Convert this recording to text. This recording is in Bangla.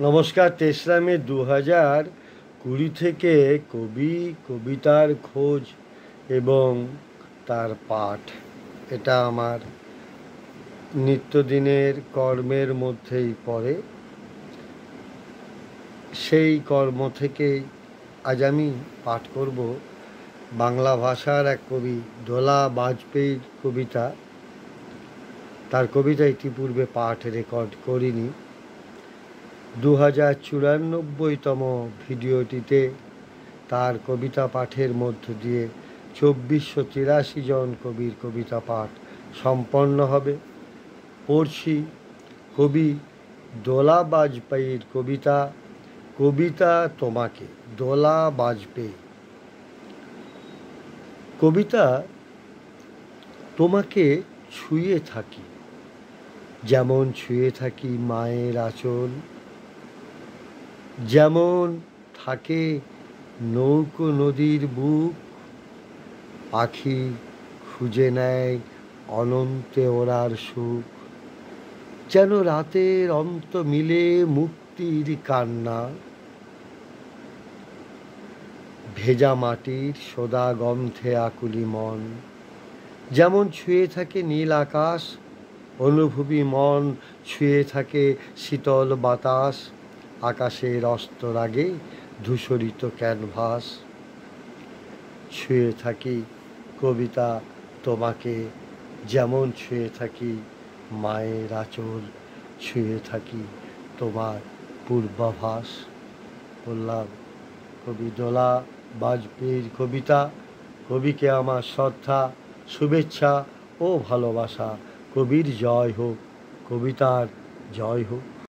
নমস্কার। ২৩ মে ২০২০ থেকে কবিতার খোঁজ এবং তার পাঠ, এটা আমার নিত্যদিনের কর্মের মধ্যেই পড়ে। সেই কর্ম থেকেই আজ আমি পাঠ করব বাংলা ভাষার এক কবি দোলা বাজপেয়ীর কবিতা। তার কবিতা ইতিপূর্বে পাঠ রেকর্ড করিনি। ২০৯৪তম ভিডিওটিতে তার কবিতা পাঠের মধ্য দিয়ে ২৪৮৩ জন কবির কবিতা পাঠ সম্পন্ন হবে। পড়ছি কবি দোলা বাজপেয়ীর কবিতা কবিতা তোমাকে। দোলা বাজপেয়ী। কবিতা তোমাকে ছুঁয়ে থাকি, যেমন ছুঁয়ে থাকি মায়ের আঁচল, যেমন থাকে নৌকো নদীর বুক, পাখি খুঁজে নেয় অনন্তে ওড়ার সুখ, যেন রাতের অন্ত মিলে মুক্তির কান্না, ভেজা মাটির সোদা গন্ধে আকুলি মন, যেমন ছুঁয়ে থাকে নীল আকাশ, অনুভবী মন ছুঁয়ে থাকে শীতল বাতাস, আকাশের অস্তর আগে ধূসরিত ক্যানভাস। ছুঁয়ে থাকি কবিতা তোমাকে, যেমন ছুঁয়ে থাকি মায়ের আঁচল, ছুঁয়ে থাকি তোমার পূর্বাভাস। বললাম কবি দোলা বাজপেয়ীর কবিতা। কবিকে আমার শ্রদ্ধা, শুভেচ্ছা ও ভালোবাসা। কবির জয় হোক, কবিতার জয় হোক।